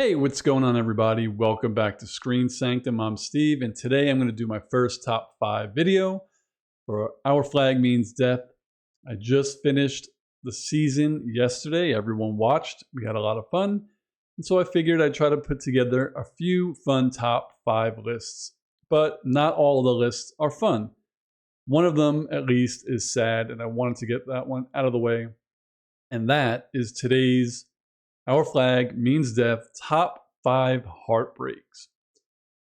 Hey, what's going on, everybody? Welcome back to Screen Sanctum. I'm Steve, and today I'm going to do my first top 5 video for Our Flag Means Death. I just finished the season yesterday. Everyone watched. We had a lot of fun. And so I figured I'd try to put together a few fun top 5 lists, but not all of the lists are fun. One of them, at least, is sad, and I wanted to get that one out of the way. And that is today's Our Flag Means Death top 5 heartbreaks.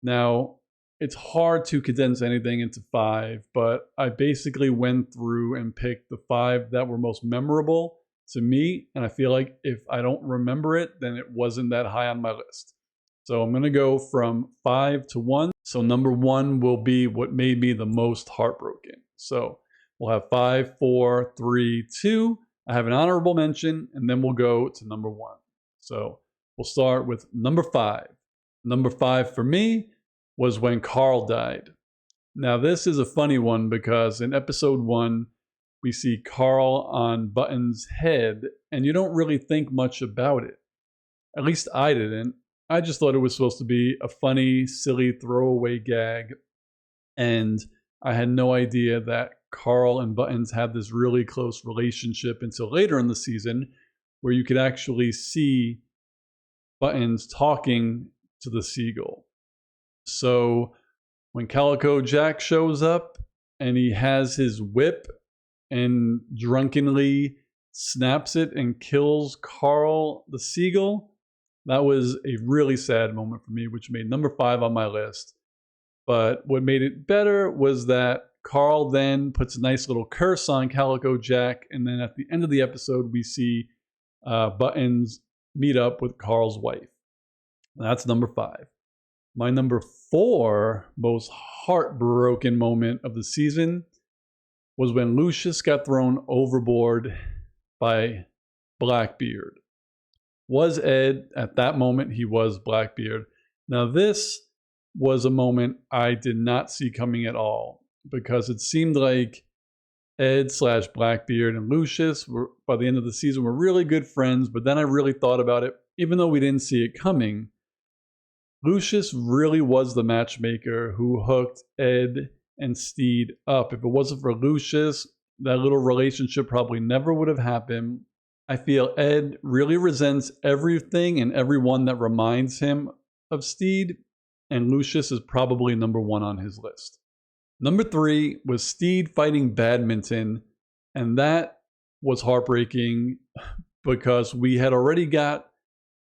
Now, it's hard to condense anything into 5, but I basically went through and picked the 5 that were most memorable to me, and I feel like if I don't remember it, then it wasn't that high on my list. So I'm going to go from 5 to 1. So number 1 will be what made me the most heartbroken. So we'll have 5, 4, 3, 2. I have an honorable mention, and then we'll go to number 1. So we'll start with number 5. Number 5 for me was when Carl died. Now this is a funny one because in episode 1, we see Carl on Button's head and you don't really think much about it. At least I didn't. I just thought it was supposed to be a funny, silly throwaway gag. And I had no idea that Carl and Buttons had this really close relationship until later in the season, where you could actually see Buttons talking to the seagull. So when Calico Jack shows up and he has his whip and drunkenly snaps it and kills Carl the seagull, that was a really sad moment for me, which made number 5 on my list. But what made it better was that Carl then puts a nice little curse on Calico Jack, and then at the end of the episode we see Buttons meet up with Carl's wife. That's number 5. My number 4 most heartbroken moment of the season was when Lucius got thrown overboard by Blackbeard. Was Ed at that moment? He was Blackbeard. Now this was a moment I did not see coming at all, because it seemed like Ed/Blackbeard and Lucius were, by the end of the season, were really good friends. But then I really thought about it. Even though we didn't see it coming, Lucius really was the matchmaker who hooked Ed and Steed up. If it wasn't for Lucius, that little relationship probably never would have happened. I feel Ed really resents everything and everyone that reminds him of Steed, and Lucius is probably number 1 on his list. Number 3 was Steed fighting Badminton, and that was heartbreaking because we had already got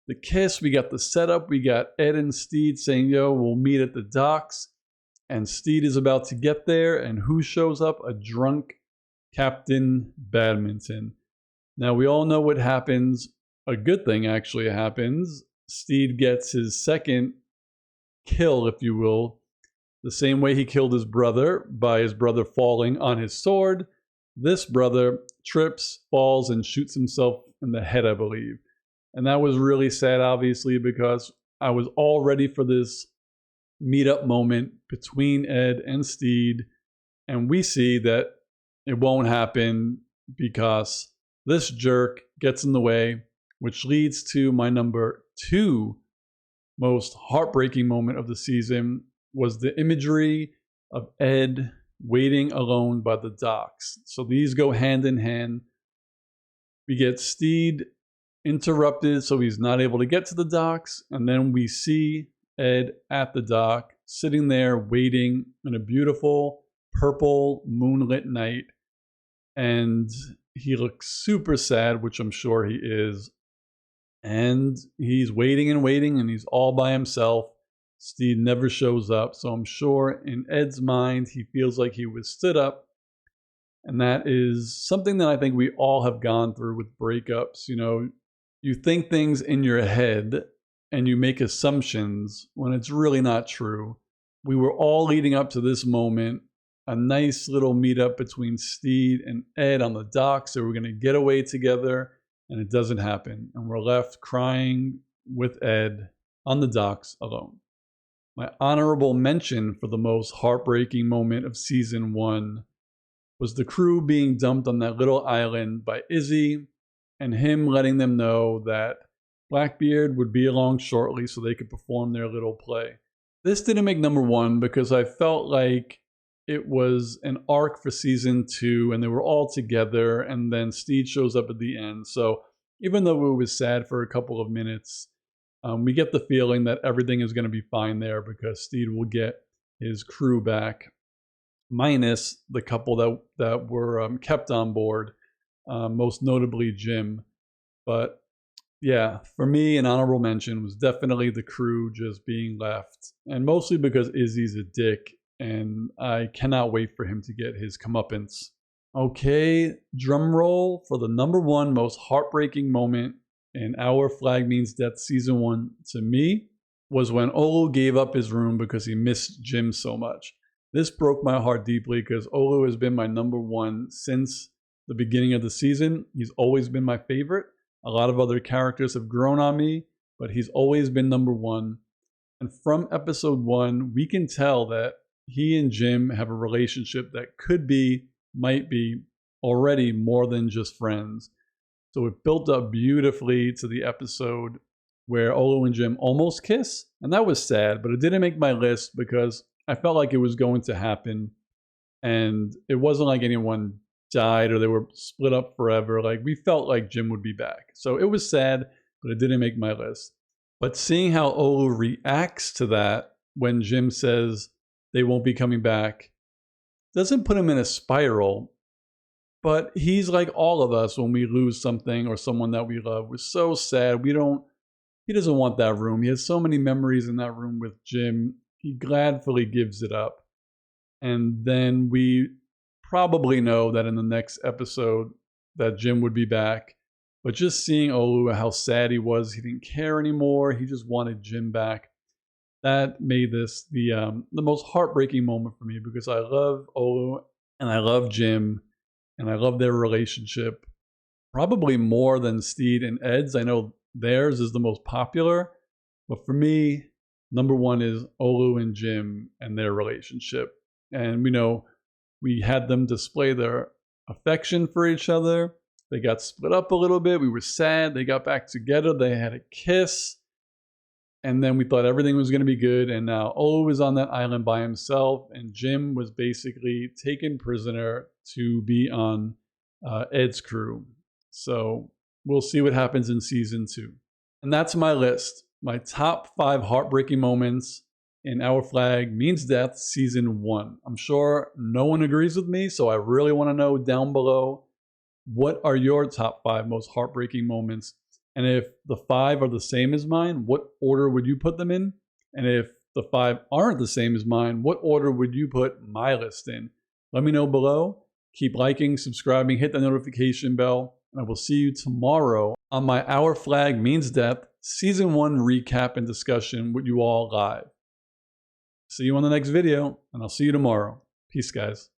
the kiss, we got the setup, we got Ed and Steed saying, yo, we'll meet at the docks, and Steed is about to get there, and who shows up? A drunk Captain Badminton. Now we all know what happens. A good thing actually happens. Steed gets his second kill, if you will, the same way he killed his brother, by his brother falling on his sword. This brother trips, falls, and shoots himself in the head, I believe. And that was really sad, obviously, because I was all ready for this meetup moment between Ed and Steed. And we see that it won't happen because this jerk gets in the way, which leads to my number 2 most heartbreaking moment of the season, was the imagery of Ed waiting alone by the docks. So these go hand in hand. We get Steed interrupted, so he's not able to get to the docks, and then we see Ed at the dock, sitting there waiting in a beautiful purple moonlit night, and he looks super sad, which I'm sure he is. And he's waiting and waiting, and he's all by himself. Steed never shows up, so I'm sure in Ed's mind he feels like he was stood up. And that is something that I think we all have gone through with breakups. You know, you think things in your head and you make assumptions when it's really not true. We were all leading up to this moment, a nice little meetup between Steed and Ed on the docks. So we're going to get away together, and it doesn't happen. And we're left crying with Ed on the docks alone. My honorable mention for the most heartbreaking moment of season 1 was the crew being dumped on that little island by Izzy, and him letting them know that Blackbeard would be along shortly so they could perform their little play. This didn't make number 1 because I felt like it was an arc for season 2 and they were all together, and then Steed shows up at the end. So even though it was sad for a couple of minutes, we get the feeling that everything is going to be fine there because Steed will get his crew back, minus the couple that were kept on board, most notably Jim. But yeah, for me, an honorable mention was definitely the crew just being left, and mostly because Izzy's a dick, and I cannot wait for him to get his comeuppance. Okay, drum roll for the number 1 most heartbreaking moment in Our Flag Means Death Season 1 to me was when Olu gave up his room because he missed Jim so much. This broke my heart deeply because Olu has been my number 1 since the beginning of the season. He's always been my favorite. A lot of other characters have grown on me, but he's always been number 1. And from episode 1, we can tell that he and Jim have a relationship that might be already more than just friends. So it built up beautifully to the episode where Olu and Jim almost kiss. And that was sad, but it didn't make my list because I felt like it was going to happen. And it wasn't like anyone died or they were split up forever. Like, we felt like Jim would be back. So it was sad, but it didn't make my list. But seeing how Olu reacts to that when Jim says they won't be coming back doesn't put him in a spiral. But he's like all of us when we lose something or someone that we love. We're so sad. He doesn't want that room. He has so many memories in that room with Jim. He gladly gives it up. And then we probably know that in the next episode that Jim would be back. But just seeing Olu, how sad he was, he didn't care anymore. He just wanted Jim back. That made this the most heartbreaking moment for me because I love Olu and I love Jim and I love their relationship probably more than Steed and Ed's. I know theirs is the most popular, but for me, number 1 is Olu and Jim and their relationship. And we know we had them display their affection for each other. They got split up a little bit. We were sad. They got back together. They had a kiss. And then we thought everything was going to be good. And now Olu was on that island by himself. And Jim was basically taken prisoner to be on Ed's crew. So we'll see what happens in season 2. And that's my list. My top 5 heartbreaking moments in Our Flag Means Death Season 1. I'm sure no one agrees with me, so I really want to know down below, what are your top 5 most heartbreaking moments? And if the 5 are the same as mine, what order would you put them in? And if the 5 aren't the same as mine, what order would you put my list in? Let me know below. Keep liking, subscribing, hit the notification bell, and I will see you tomorrow on my Our Flag Means Death Season 1 recap and discussion with you all live. See you on the next video, and I'll see you tomorrow. Peace, guys.